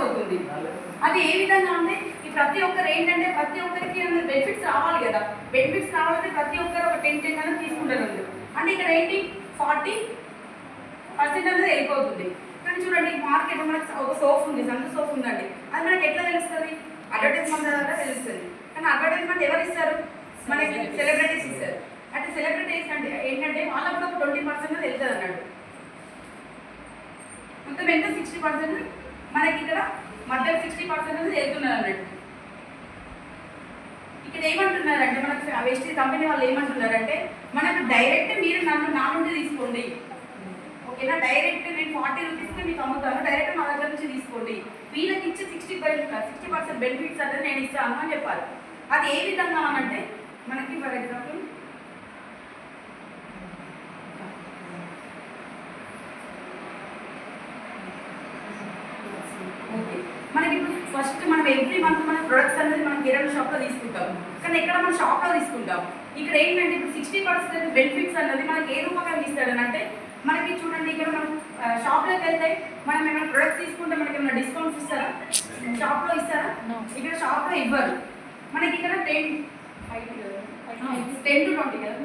అవుతుంది. అది ఏ విధంగా అంటే ఈ ప్రతి ఒక్కరు ఏంటంటే ప్రతి ఒక్కరికి బెనిఫిట్స్ రావాలి కదా, బెనిఫిట్స్ రావాలంటే ప్రతి ఒక్కరు ఒక 10 అనేది తీసుకుంటారు అంటే ఇక్కడ ఏంటి 40% అనేది వెళ్ళిపోతుంది. కానీ చూడండి మార్కెట్ మనకు ఒక సోప్ ఉంది, సంత సోప్ ఉందండి, అది మనకి ఎట్లా తెలుస్తుంది? అడ్వర్టైజ్మెంట్ ద్వారా తెలుస్తుంది. కానీ అడ్వర్టైజ్మెంట్ ఎవరు ఇస్తారు? మనకి సెలబ్రిటీస్ ఇస్తారు. అంటే సెలబ్రిటీస్ అంటే ఏంటంటే వాళ్ళకు కూడా ఒక 20% వెళ్తుంది అన్నట్టు. మొత్తం ఎంత 60% మనకి ఇక్కడ మధ్యలో 60% అనేది వెళ్తున్నారు అన్నట్టు. ఇక్కడ ఏమంటున్నారంటే మనకు వేస్ట్ కంపెనీ వాళ్ళు ఏమంటున్నారంటే మనకు డైరెక్ట్ మీరు నా నుండి తీసుకోండి, ఓకేనా? డైరెక్ట్ నేను 40 రూపీస్కి మీకు అమ్ముతాను, డైరెక్ట్ మా దగ్గర నుంచి తీసుకోండి, వీళ్ళకి ఇచ్చే 60% బెనిఫిట్స్ అంటే నేను ఇస్తాను అని చెప్పాలి. అది ఏ విధంగా అంటే మనకి ఫర్ ఎగ్జాంపుల్ మనకి ఇప్పుడు ఫస్ట్ మనం ఎవ్రీ మంత్ మన ప్రొడక్ట్స్ అనేది మనం కిరాణా షాప్లో తీసుకుంటాం. కానీ ఎక్కడ మనం షాప్లో తీసుకుంటాం. ఇక్కడ ఏంటంటే ఇప్పుడు 60% బెనిఫిట్స్ అన్నది మనకి ఏ రూపకంగా ఇస్తాడని అంటే మనకి చూడండి ఇక్కడ మనం షాప్లోకి వెళ్తే మనం ఏమైనా ప్రొడక్ట్స్ తీసుకుంటే మనకి ఏమైనా డిస్కౌంట్స్ ఇస్తారా? షాప్లో ఇస్తారా? ఇక్కడ షాప్లో ఇవ్వరు. మనకి ఇక్కడ 10 to 20 కదా,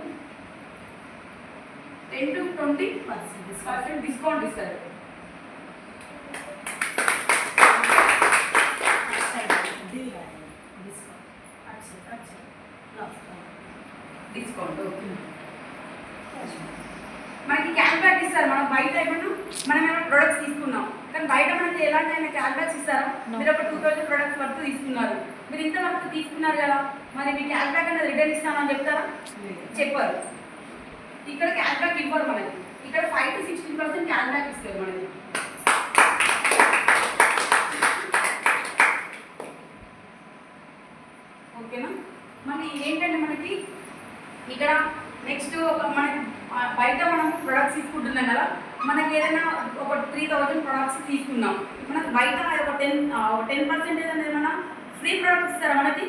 10 to 20% డిస్కౌంట్ ఇస్తారు. డిస్కౌంట్ మనకి క్యాష్ బ్యాక్ ఇస్తారు. మనం బయట ఏమైనా ప్రొడక్ట్స్ తీసుకున్నాం కానీ బయట మనకి ఎలాంటి క్యాష్ బ్యాక్స్ ఇస్తారా? మీరు ఒక 2000 ప్రొడక్ట్స్ వర్త్ తీసుకున్నారు, మీరు ఇంత వర్త్ తీసుకున్నారు కదా, మరి మీ క్యాష్ బ్యాక్ అనేది రిటర్న్ ఇస్తామని చెప్తారా? చెప్పారు. ఇక్కడ క్యాష్ బ్యాక్ ఇవ్వరు మనకి. ఇక్కడ 5 to 16% క్యాష్ బ్యాక్ ఇస్తారు మనకి. ఓకేనా? మళ్ళీ ఏంటంటే మనకి ఇక్కడ నెక్స్ట్ మనకి బయట మనం ప్రొడక్ట్స్ తీసుకుంటున్నాం కదా, మనకి ఏదైనా ఒక 3000 ప్రొడక్ట్స్ తీసుకున్నాం, మనకు బయట ఒక 10% అనేది ఏమైనా ఫ్రీ ప్రొడక్ట్స్ ఇస్తారా? మనకి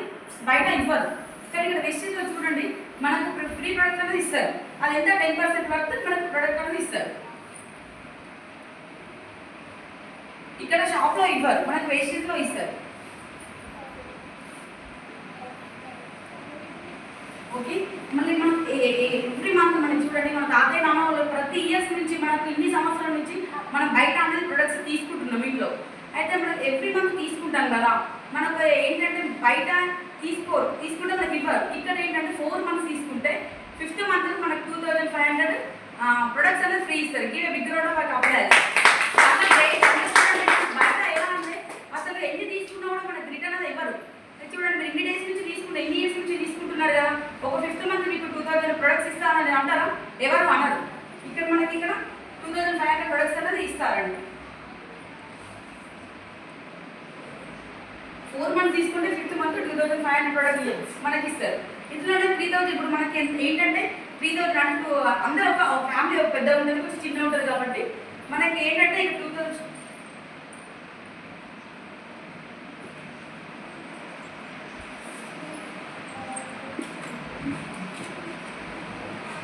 బయట ఇవ్వరు. కానీ ఇక్కడ వెస్టేజ్లో చూడండి మనకు ఫ్రీ ప్రొడక్ట్ అనేది ఇస్తారు. అది ఎంత 10% వరకు మనకు ప్రొడక్ట్ అనేది ఇస్తారు. ఇక్కడ షాప్లో ఇవ్వరు, మనకు వెస్టేజ్లో ఇస్తారు. ఓకే, మళ్ళీ మనం ఎవ్రీ మంత్ మనం చూడండి మన తాతయ్య నాన్న వాళ్ళు ప్రతి ఇయర్స్ నుంచి మనకు ఇన్ని సంవత్సరాల నుంచి మనం బయట అనేది ప్రొడక్ట్స్ తీసుకుంటున్నాం ఇంట్లో. అయితే మనం ఎవ్రీ మంత్ తీసుకుంటాం కదా, మనకు ఏంటంటే బయట తీసుకుంటే మనకి ఇవ్వరు. ఇక్కడ ఏంటంటే 4 months తీసుకుంటే 5th month మనకు 2500 ప్రొడక్ట్స్ అనేది ఫ్రీ ఇస్తారు. ఇవే విత్డ్రాలో వాళ్ళకి అప్లై. బయట ఎలా అంటే అసలు ఎన్ని తీసుకున్నా కూడా మనకు రిటర్న్ అనేది ఇవ్వరు. చూడండి మీరు ఇన్ని డేస్ నుంచి తీసుకుంటే ఎన్ని ఇయర్స్ నుంచి తీసుకుంటున్నారు కదా, ఒక 5th month మీకు 2000 ప్రొడక్ట్స్ ఇస్తారని అంటారా? ఎవరు అనరు. ఇక్కడ మనకి ఇక్కడ 2500 ప్రొడక్ట్స్ అనేది ఇస్తారండి. 4 months తీసుకుంటే 5th month 2500 ప్రొడక్ట్స్ మనకి ఇస్తారు. ఇందులోనే 3000 ఇప్పుడు మనకి ఏంటంటే 3000 అంటూ అందరూ ఒక ఫ్యామిలీ ఒక పెద్ద ఉంటుంది, కొంచెం చిన్న ఉంటుంది కాబట్టి మనకి ఏంటంటే 2000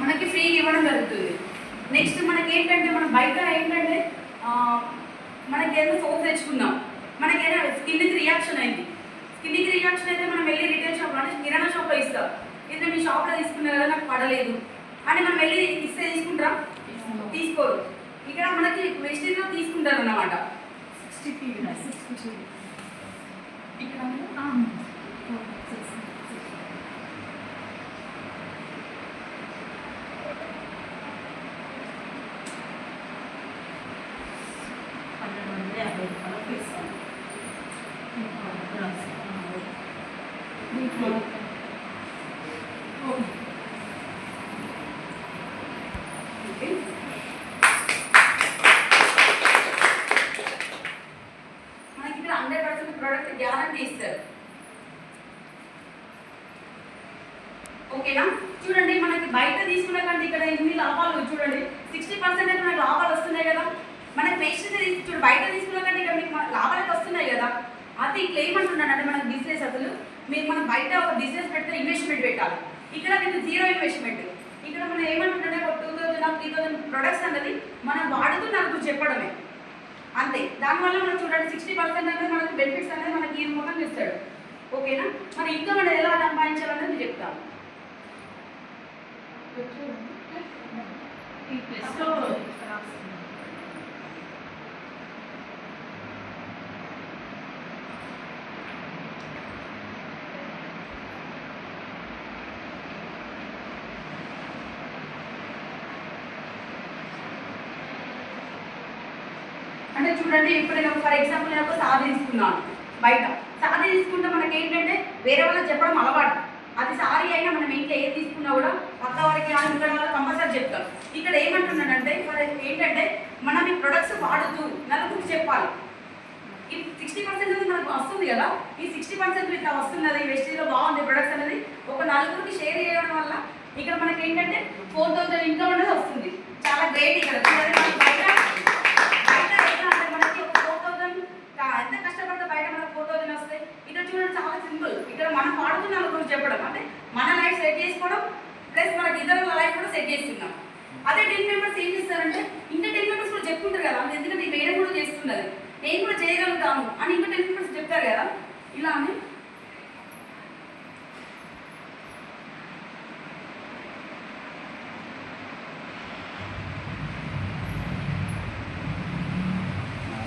మనకి ఫ్రీ ఇవ్వడం జరుగుతుంది. నెక్స్ట్ మనకి ఏంటంటే మనం బయట ఏంటంటే మనకి ఏదైనా సోప్ తెచ్చుకున్నాం, మనకి ఏదైనా స్కిన్కి రియాక్షన్ అయింది. స్కిన్కి రియాక్షన్ అయితే మనం వెళ్ళి రిటైల్ షాప్లో అంటే కిరాణా షాప్లో ఇస్తాం. ఇది మీ షాప్లో తీసుకున్నారు కదా నాకు పడలేదు అని మనం వెళ్ళి ఇస్తే తీసుకుంటారా? తీసుకోరు. ఇక్కడ మనకి వెస్టేజ్లో తీసుకుంటారు అన్నమాట. 60 ఇక్కడ మనకి ఇక్కడ 100% ప్రోడక్ట్ గ్యారంటీ ఇస్తారు. ఓకేనా? చూడండి మనకి బయట తీసుకునే కంటే ఇక్కడ ఇన్ని లాభాలు చూడండి 60% మనకి లాభాలు వస్తున్నాయి కదా. మనకి వేస్టేజ్ చూడు బయట తీసుకునే కంటే ఇక్కడ మీకు లాభాలు వస్తున్నాయి కదా. అది ఇట్లా ఏమంటున్నాను అంటే మనకు బిజినెస్ అసలు మీరు మనం బయట ఒక బిజినెస్ పెడితే ఇన్వెస్ట్మెంట్ పెట్టాలి. ఇక్కడ మీకు 0 ఇన్వెస్ట్మెంట్. ఇక్కడ మనం ఏమంటుంటే ఒక 2000 3000 ప్రొడక్ట్స్ అన్నది మనం వాడుతూ నాకు చెప్పడమే. అంతే. దానివల్ల మనం చూడండి 60% అనేది మనకి బెనిఫిట్స్ అనేది మనకి ఈ మొత్తం ఇస్తాడు. ఓకేనా? మరి ఇంకా మనం ఎలా సంపాదించాలనేది నేను చెప్తాను. అంటే చూడండి, ఇప్పుడు నేను ఫర్ ఎగ్జాంపుల్ నేను ఒక సారీ తీసుకున్నాను బయట. సారీ తీసుకుంటే మనకి ఏంటంటే వేరే వాళ్ళకి చెప్పడం అలవాటు. అది సారీ అయినా మనం ఇంట్లో ఏది తీసుకున్నా కూడా పక్క వారికి కానీ ఇక్కడ వాళ్ళకి కంపల్సరీ చెప్తాం. ఇక్కడ ఏమంటున్నానంటే ఏంటంటే మనం ఈ ప్రొడక్ట్స్ వాడుతూ నలుగురికి చెప్పాలి. ఈ 60% మనకు వస్తుంది కదా, ఈ 60% ఇట్లా వస్తున్నది వెస్టీజ్లో బాగుంది ప్రొడక్ట్స్ అనేది ఒక నలుగురికి షేర్ చేయడం వల్ల ఇక్కడ మనకి ఏంటంటే 4000 ఇన్కమ్ అనేది వస్తుంది. చాలా గ్రేట్. ఇక్కడ బయట మనకి ఒక 4000 ఎంత కష్టపడితే బయట మనకు 4000 వస్తాయి. ఇక్కడ చూడండి చాలా సింపుల్. ఇక్కడ మనం వాడుతున్న నలుగురికి చెప్పడం అంటే మన లైఫ్ సెట్ చేసుకోవడం ప్లస్ మనకి ఇతరుల లైఫ్ కూడా సెట్ చేస్తున్నాం. అదే 10 మెంబర్స్ ఏం చేస్తారంటే ఇంకా 10 మెంబర్స్ కూడా చెప్పుకుంటారు కదా, ఎందుకంటే ఈ మేడం కూడా చేస్తున్నది, నేను కూడా చేయగలుగుతాను అని ఇంకా 10 మెంబర్స్ చెప్తారు కదా. ఇలా అని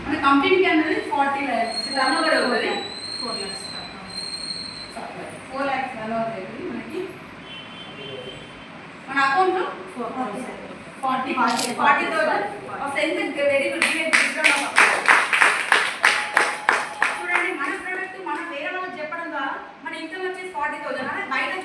మన కంపెనీకి అనేది 40 lakhs టర్న్ ఓవర్ అవుతుంది. 4 lakhs టర్న్ ఓవర్ అవుతుంది మనకి. మన అకౌంట్లో 40,000 ఎంత వెరీ గుడ్. చూడండి, మన ప్రోడక్ట్ మనం వేరే వాళ్ళకి చెప్పడం ద్వారా మన ఇన్కమ్ వచ్చేసి 40,000 అంటే బయట